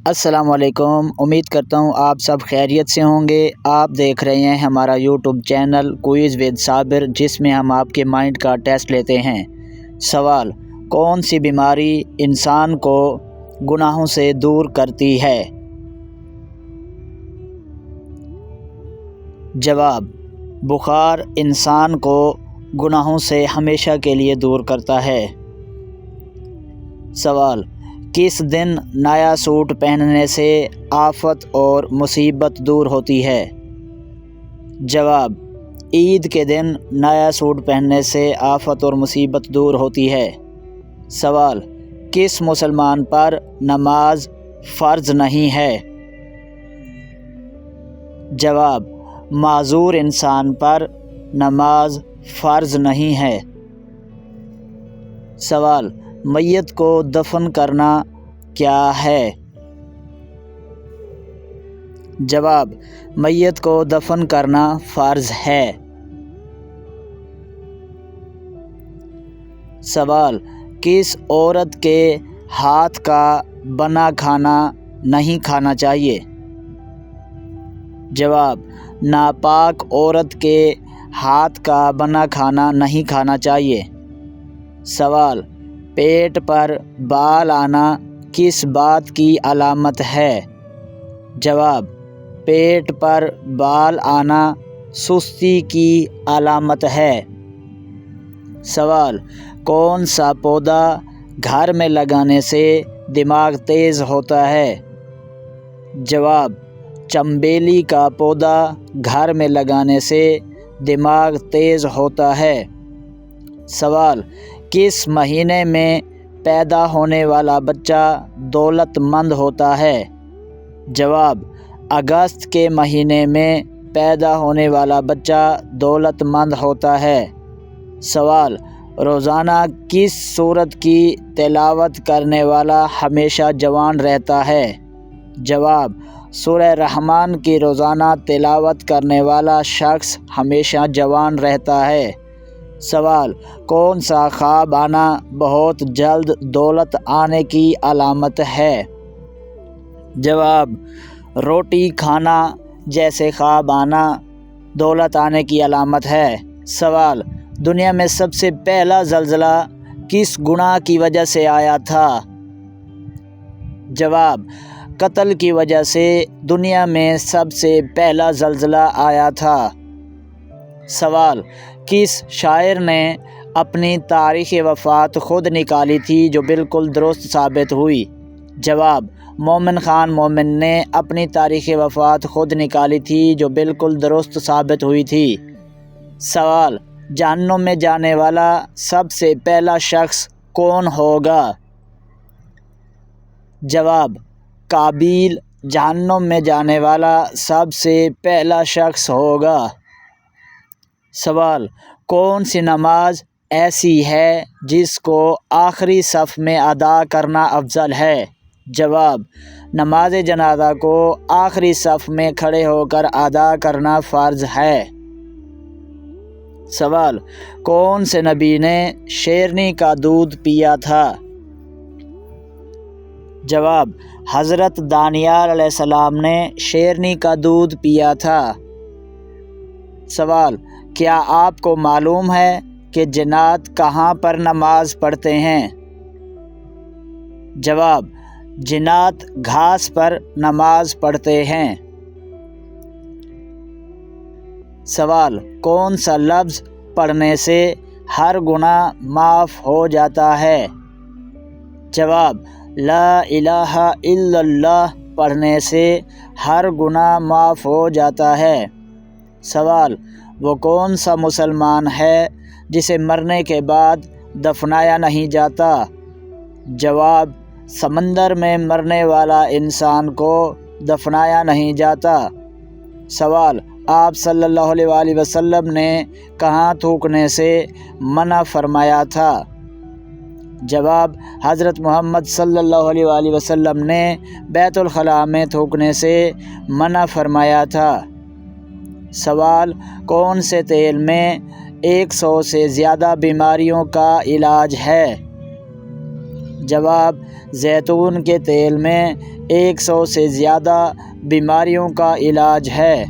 السلام علیکم، امید کرتا ہوں آپ سب خیریت سے ہوں گے۔ آپ دیکھ رہے ہیں ہمارا یوٹیوب چینل کوئز ود صابر، جس میں ہم آپ کے مائنڈ کا ٹیسٹ لیتے ہیں۔ سوال: کون سی بیماری انسان کو گناہوں سے دور کرتی ہے؟ جواب: بخار انسان کو گناہوں سے ہمیشہ کے لیے دور کرتا ہے۔ سوال: کس دن نیا سوٹ پہننے سے آفت اور مصیبت دور ہوتی ہے؟ جواب: عید کے دن نیا سوٹ پہننے سے آفت اور مصیبت دور ہوتی ہے۔ سوال: کس مسلمان پر نماز فرض نہیں ہے؟ جواب: معذور انسان پر نماز فرض نہیں ہے۔ سوال: میت کو دفن کرنا کیا ہے؟ جواب: میت کو دفن کرنا فرض ہے۔ سوال: کس عورت کے ہاتھ کا بنا کھانا نہیں کھانا چاہیے؟ جواب: ناپاک عورت کے ہاتھ کا بنا کھانا نہیں کھانا چاہیے۔ سوال: پیٹ پر بال آنا کس بات کی علامت ہے؟ جواب: پیٹ پر بال آنا سستی کی علامت ہے۔ سوال: کون سا پودا گھر میں لگانے سے دماغ تیز ہوتا ہے؟ جواب: چنبیلی کا پودا گھر میں لگانے سے دماغ تیز ہوتا ہے۔ سوال: کس مہینے میں پیدا ہونے والا بچہ دولت مند ہوتا ہے؟ جواب: اگست کے مہینے میں پیدا ہونے والا بچہ دولت مند ہوتا ہے۔ سوال: روزانہ کس سورت کی تلاوت کرنے والا ہمیشہ جوان رہتا ہے؟ جواب: سورہ رحمان کی روزانہ تلاوت کرنے والا شخص ہمیشہ جوان رہتا ہے۔ سوال: کون سا خواب آنا بہت جلد دولت آنے کی علامت ہے؟ جواب: روٹی کھانا جیسے خواب آنا دولت آنے کی علامت ہے۔ سوال: دنیا میں سب سے پہلا زلزلہ کس گناہ کی وجہ سے آیا تھا؟ جواب: قتل کی وجہ سے دنیا میں سب سے پہلا زلزلہ آیا تھا۔ سوال: کس شاعر نے اپنی تاریخ وفات خود نکالی تھی جو بالکل درست ثابت ہوئی؟ جواب: مومن خان مومن نے اپنی تاریخ وفات خود نکالی تھی جو بالکل درست ثابت ہوئی تھی۔ سوال: جہنم میں جانے والا سب سے پہلا شخص کون ہوگا؟ جواب: قابیل جہنم میں جانے والا سب سے پہلا شخص ہوگا۔ سوال: کون سی نماز ایسی ہے جس کو آخری صف میں ادا کرنا افضل ہے؟ جواب: نماز جنازہ کو آخری صف میں کھڑے ہو کر ادا کرنا فرض ہے۔ سوال: کون سے نبی نے شیرنی کا دودھ پیا تھا؟ جواب: حضرت دانیال علیہ السلام نے شیرنی کا دودھ پیا تھا۔ سوال: کیا آپ کو معلوم ہے کہ جنات کہاں پر نماز پڑھتے ہیں؟ جواب: جنات گھاس پر نماز پڑھتے ہیں۔ سوال: کون سا لفظ پڑھنے سے ہر گناہ معاف ہو جاتا ہے؟ جواب: لا الہ الا اللہ پڑھنے سے ہر گناہ معاف ہو جاتا ہے۔ سوال: وہ کون سا مسلمان ہے جسے مرنے کے بعد دفنایا نہیں جاتا؟ جواب: سمندر میں مرنے والا انسان کو دفنایا نہیں جاتا۔ سوال: آپ صلی اللہ علیہ وآلہ وسلم نے کہاں تھوکنے سے منع فرمایا تھا؟ جواب: حضرت محمد صلی اللہ علیہ وآلہ وسلم نے بیت الخلاء میں تھوکنے سے منع فرمایا تھا۔ سوال: کون سے تیل میں 100 سے زیادہ بیماریوں کا علاج ہے؟ جواب: زیتون کے تیل میں 100 سے زیادہ بیماریوں کا علاج ہے۔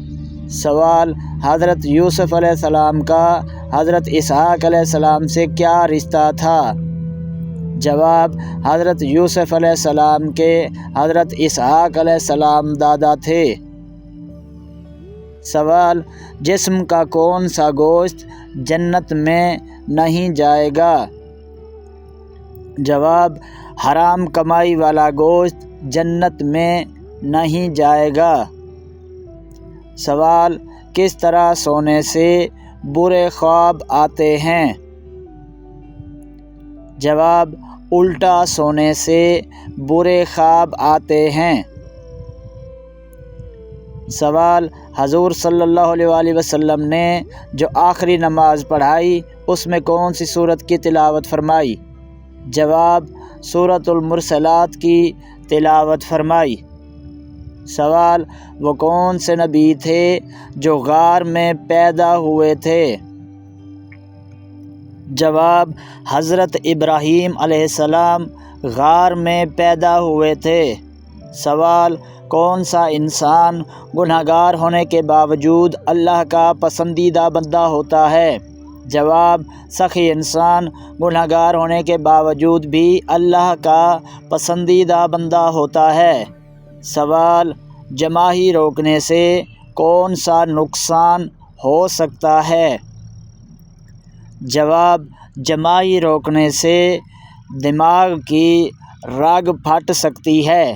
سوال: حضرت یوسف علیہ السلام کا حضرت اسحاق علیہ السلام سے کیا رشتہ تھا؟ جواب: حضرت یوسف علیہ السلام کے حضرت اسحاق علیہ السلام دادا تھے۔ سوال: جسم کا کون سا گوشت جنت میں نہیں جائے گا؟ جواب: حرام کمائی والا گوشت جنت میں نہیں جائے گا۔ سوال: کس طرح سونے سے برے خواب آتے ہیں؟ جواب: الٹا سونے سے برے خواب آتے ہیں۔ سوال: حضور صلی اللہ علیہ وسلم نے جو آخری نماز پڑھائی اس میں کون سی سورت کی تلاوت فرمائی؟ جواب: سورۃ المرسلات کی تلاوت فرمائی۔ سوال: وہ کون سے نبی تھے جو غار میں پیدا ہوئے تھے؟ جواب: حضرت ابراہیم علیہ السلام غار میں پیدا ہوئے تھے۔ سوال: کون سا انسان گنہگار ہونے کے باوجود اللہ کا پسندیدہ بندہ ہوتا ہے؟ جواب: سخی انسان گنہگار ہونے کے باوجود بھی اللہ کا پسندیدہ بندہ ہوتا ہے۔ سوال: جماہی روکنے سے کون سا نقصان ہو سکتا ہے؟ جواب: جماہی روکنے سے دماغ کی رگ پھٹ سکتی ہے۔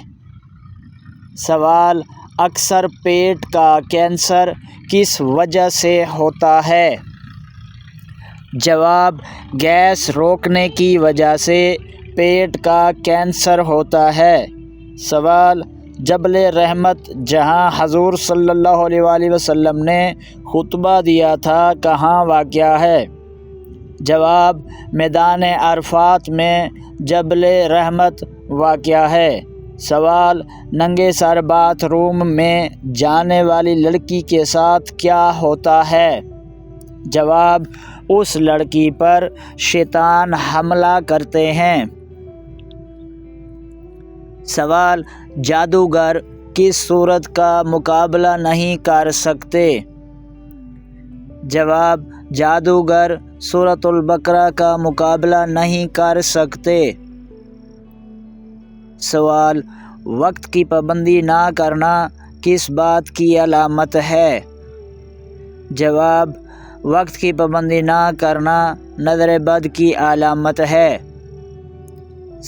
سوال: اکثر پیٹ کا کینسر کس وجہ سے ہوتا ہے؟ جواب: گیس روکنے کی وجہ سے پیٹ کا کینسر ہوتا ہے۔ سوال: جبل رحمت جہاں حضور صلی اللہ علیہ وسلم نے خطبہ دیا تھا کہاں واقع ہے؟ جواب: میدان عرفات میں جبل رحمت واقع ہے۔ سوال: ننگے سر باتھ روم میں جانے والی لڑکی کے ساتھ کیا ہوتا ہے؟ جواب: اس لڑکی پر شیطان حملہ کرتے ہیں۔ سوال: جادوگر کس سورت کا مقابلہ نہیں کر سکتے؟ جواب: جادوگر سورۃ البقرہ کا مقابلہ نہیں کر سکتے۔ سوال: وقت کی پابندی نہ کرنا کس بات کی علامت ہے؟ جواب: وقت کی پابندی نہ کرنا نظر بد کی علامت ہے۔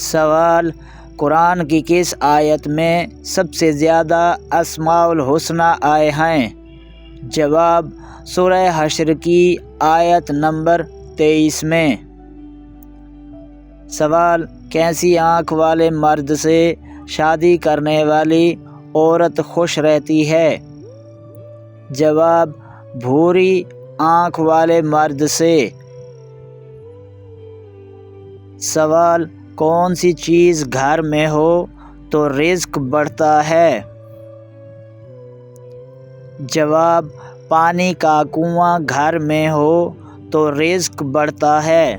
سوال: قرآن کی کس آیت میں سب سے زیادہ اسماء الحسنی آئے ہیں؟ جواب: سورہ حشر کی آیت نمبر 23 میں۔ سوال: کیسی آنکھ والے مرد سے شادی کرنے والی عورت خوش رہتی ہے؟ جواب: بھوری آنکھ والے مرد سے۔ سوال: کون سی چیز گھر میں ہو تو رزق بڑھتا ہے؟ جواب: پانی کا کنواں گھر میں ہو تو رزق بڑھتا ہے۔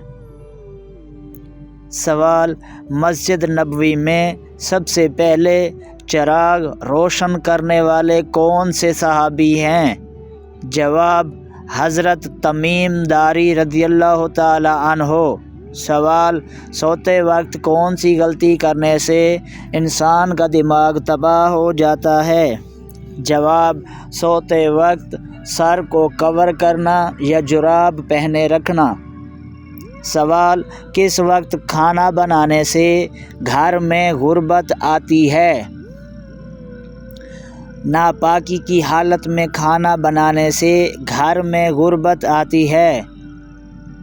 سوال: مسجد نبوی میں سب سے پہلے چراغ روشن کرنے والے کون سے صحابی ہیں؟ جواب: حضرت تمیم داری رضی اللہ تعالی عنہ۔ سوال: سوتے وقت کون سی غلطی کرنے سے انسان کا دماغ تباہ ہو جاتا ہے؟ جواب: سوتے وقت سر کو کور کرنا یا جراب پہنے رکھنا۔ سوال: کس وقت کھانا بنانے سے گھر میں غربت آتی ہے؟ ناپاکی کی حالت میں کھانا بنانے سے گھر میں غربت آتی ہے۔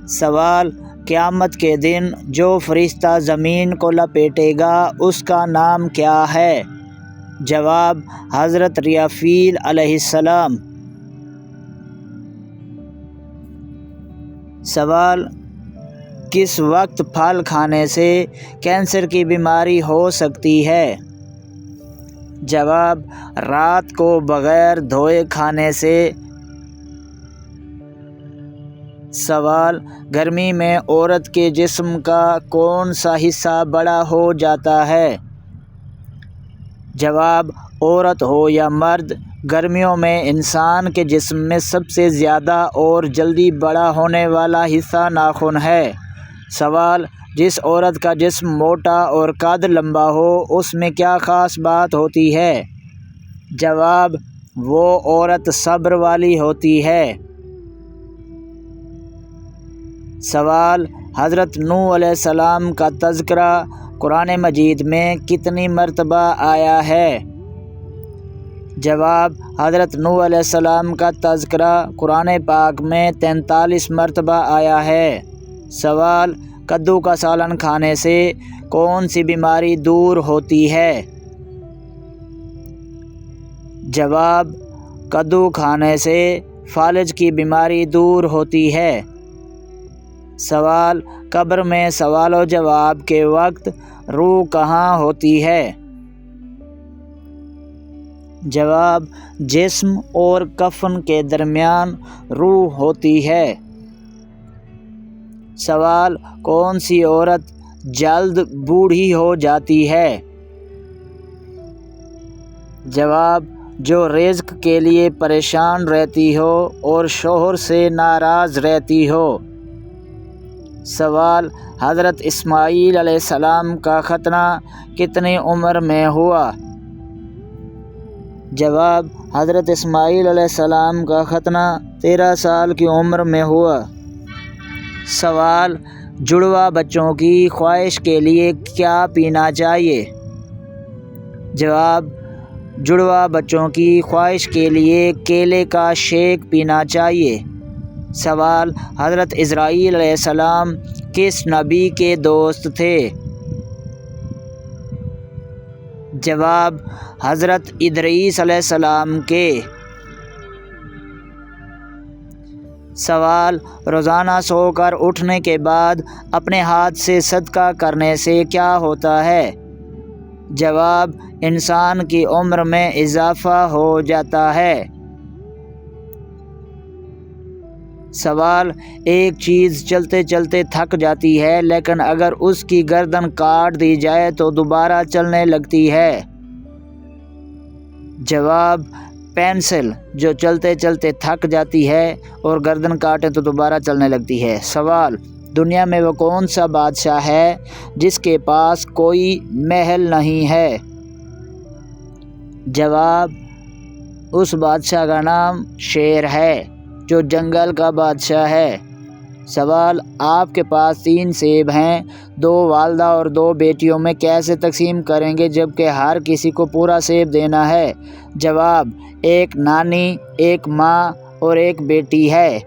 سوال: قیامت کے دن جو فرشتہ زمین کو لپیٹے گا اس کا نام کیا ہے؟ جواب: حضرت اسرافیل علیہ السلام۔ سوال: کس وقت پھل کھانے سے کینسر کی بیماری ہو سکتی ہے؟ جواب: رات کو بغیر دھوئے کھانے سے۔ سوال: گرمی میں عورت کے جسم کا کون سا حصہ بڑا ہو جاتا ہے؟ جواب: عورت ہو یا مرد، گرمیوں میں انسان کے جسم میں سب سے زیادہ اور جلدی بڑا ہونے والا حصہ ناخن ہے۔ سوال: جس عورت کا جسم موٹا اور قد لمبا ہو اس میں کیا خاص بات ہوتی ہے؟ جواب: وہ عورت صبر والی ہوتی ہے۔ سوال: حضرت نوح علیہ السلام کا تذکرہ قرآن مجید میں کتنی مرتبہ آیا ہے؟ جواب: حضرت نوح علیہ السلام کا تذکرہ قرآن پاک میں 43 مرتبہ آیا ہے۔ سوال: کدو کا سالن کھانے سے کون سی بیماری دور ہوتی ہے؟ جواب: کدو کھانے سے فالج کی بیماری دور ہوتی ہے۔ سوال: قبر میں سوال و جواب کے وقت روح کہاں ہوتی ہے؟ جواب: جسم اور کفن کے درمیان روح ہوتی ہے۔ سوال: کون سی عورت جلد بوڑھی ہو جاتی ہے؟ جواب: جو رزق کے لیے پریشان رہتی ہو اور شوہر سے ناراض رہتی ہو۔ سوال: حضرت اسماعیل علیہ السلام کا ختنہ کتنی عمر میں ہوا؟ جواب: حضرت اسماعیل علیہ السلام کا ختنہ 13 سال کی عمر میں ہوا۔ سوال: جڑواں بچوں کی خواہش کے لیے کیا پینا چاہیے؟ جواب: جڑواں بچوں کی خواہش کے لیے کیلے کا شیک پینا چاہیے۔ سوال: حضرت اسرائیل علیہ السلام کس نبی کے دوست تھے؟ جواب: حضرت ادریس علیہ السلام کے۔ سوال: روزانہ سو کر اٹھنے کے بعد اپنے ہاتھ سے صدقہ کرنے سے کیا ہوتا ہے؟ جواب: انسان کی عمر میں اضافہ ہو جاتا ہے۔ سوال: ایک چیز چلتے چلتے تھک جاتی ہے لیکن اگر اس کی گردن کاٹ دی جائے تو دوبارہ چلنے لگتی ہے۔ جواب: پینسل، جو چلتے چلتے تھک جاتی ہے اور گردن کاٹے تو دوبارہ چلنے لگتی ہے۔ سوال: دنیا میں وہ کون سا بادشاہ ہے جس کے پاس کوئی محل نہیں ہے؟ جواب: اس بادشاہ کا نام شیر ہے جو جنگل کا بادشاہ ہے۔ سوال: آپ کے پاس 3 سیب ہیں، 2 والدہ اور 2 بیٹیوں میں کیسے تقسیم کریں گے جبکہ ہر کسی کو پورا سیب دینا ہے؟ جواب: ایک نانی، ایک ماں اور ایک بیٹی ہے۔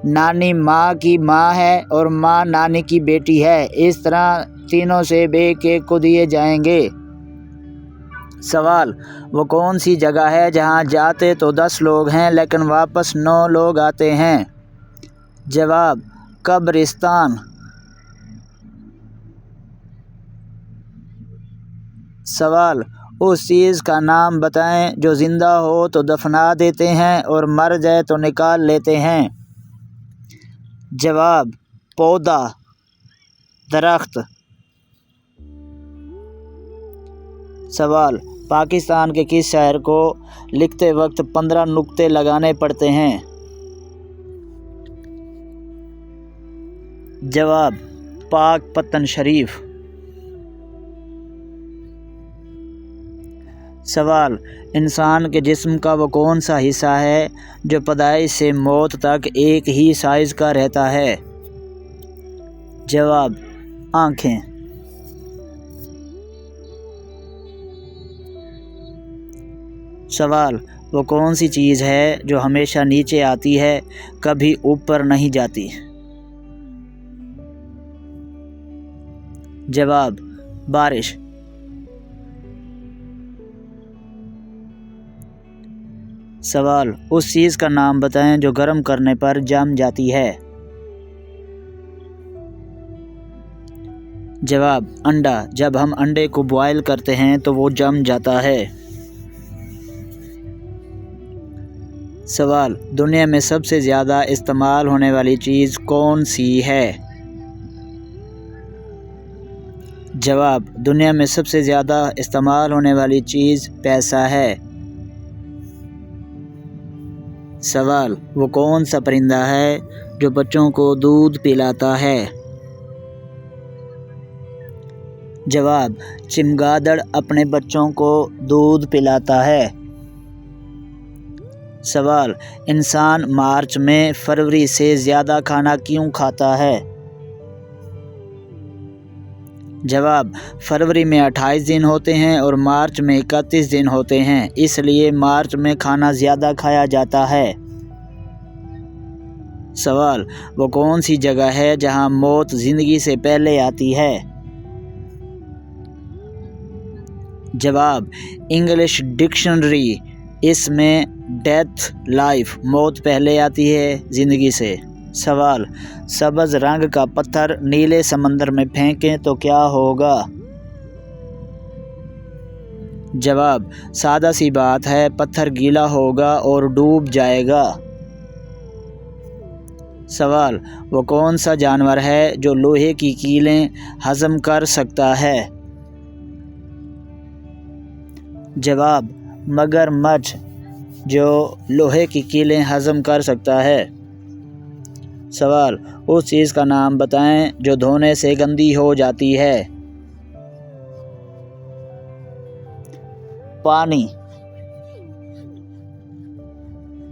نانی ماں کی ماں ہے اور ماں نانی کی بیٹی ہے، اس طرح تینوں سیب ایک ایک کو دیے جائیں گے۔ سوال: وہ کون سی جگہ ہے جہاں جاتے تو 10 لوگ ہیں لیکن واپس 9 لوگ آتے ہیں؟ جواب: قبرستان۔ سوال: اس چیز کا نام بتائیں جو زندہ ہو تو دفنا دیتے ہیں اور مر جائے تو نکال لیتے ہیں۔ جواب: پودا، درخت۔ سوال: پاکستان کے کس شہر کو لکھتے وقت 15 نقطے لگانے پڑتے ہیں؟ جواب: پاک پتن شریف۔ سوال: انسان کے جسم کا وہ کون سا حصہ ہے جو پیدائش سے موت تک ایک ہی سائز کا رہتا ہے؟ جواب: آنکھیں۔ سوال: وہ کون سی چیز ہے جو ہمیشہ نیچے آتی ہے کبھی اوپر نہیں جاتی؟ جواب: بارش۔ سوال: اس چیز کا نام بتائیں جو گرم کرنے پر جم جاتی ہے؟ جواب: انڈا، جب ہم انڈے کو بوائل کرتے ہیں تو وہ جم جاتا ہے۔ سوال: دنیا میں سب سے زیادہ استعمال ہونے والی چیز کون سی ہے؟ جواب: دنیا میں سب سے زیادہ استعمال ہونے والی چیز پیسہ ہے۔ سوال: وہ کون سا پرندہ ہے جو بچوں کو دودھ پلاتا ہے؟ جواب: چمگادڑ اپنے بچوں کو دودھ پلاتا ہے۔ سوال: انسان مارچ میں فروری سے زیادہ کھانا کیوں کھاتا ہے؟ جواب: فروری میں 28 دن ہوتے ہیں اور مارچ میں 31 دن ہوتے ہیں، اس لیے مارچ میں کھانا زیادہ کھایا جاتا ہے۔ سوال: وہ کون سی جگہ ہے جہاں موت زندگی سے پہلے آتی ہے؟ جواب: انگلش ڈکشنری، اس میں ڈیتھ لائف، موت پہلے آتی ہے زندگی سے۔ سوال: سبز رنگ کا پتھر نیلے سمندر میں پھینکیں تو کیا ہوگا؟ جواب: سادہ سی بات ہے، پتھر گیلا ہوگا اور ڈوب جائے گا۔ سوال: وہ کون سا جانور ہے جو لوہے کی کیلیں ہضم کر سکتا ہے؟ جواب: مگرمچھ، جو لوہے کی کیلیں ہضم کر سکتا ہے۔ سوال: اس چیز کا نام بتائیں جو دھونے سے گندی ہو جاتی ہے۔ پانی،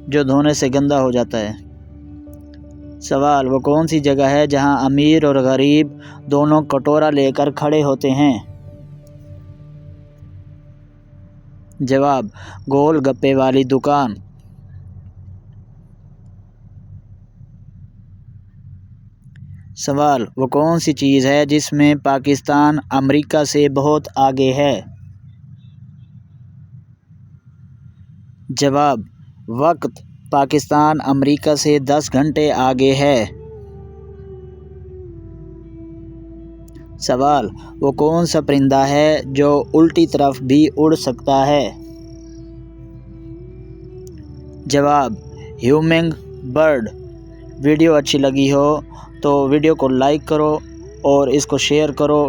جو دھونے سے گندا ہو جاتا ہے۔ سوال: وہ کون سی جگہ ہے جہاں امیر اور غریب دونوں کٹورا لے کر کھڑے ہوتے ہیں؟ جواب: گول گپے والی دکان۔ سوال: وہ کون سی چیز ہے جس میں پاکستان امریکہ سے بہت آگے ہے؟ جواب: وقت، پاکستان امریکہ سے 10 گھنٹے آگے ہے۔ سوال: وہ کون سا پرندہ ہے جو الٹی طرف بھی اڑ سکتا ہے؟ جواب: ہیومنگ برڈ۔ ویڈیو اچھی لگی ہو تو ویڈیو کو لائک کرو اور اس کو شیئر کرو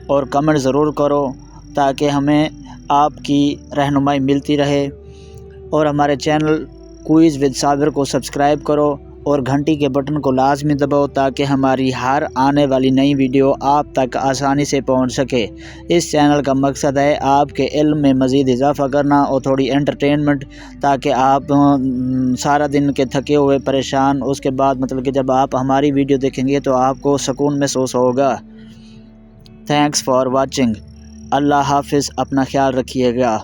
اور کمنٹ ضرور کرو تاکہ ہمیں آپ کی رہنمائی ملتی رہے، اور ہمارے چینل کوئز ود صابر کو سبسکرائب کرو اور گھنٹی کے بٹن کو لازمی دباؤ تاکہ ہماری ہر آنے والی نئی ویڈیو آپ تک آسانی سے پہنچ سکے۔ اس چینل کا مقصد ہے آپ کے علم میں مزید اضافہ کرنا اور تھوڑی انٹرٹینمنٹ، تاکہ آپ سارا دن کے تھکے ہوئے پریشان، اس کے بعد کہ جب آپ ہماری ویڈیو دیکھیں گے تو آپ کو سکون محسوس ہوگا۔ Thanks for watching. اللہ حافظ، اپنا خیال رکھیے گا۔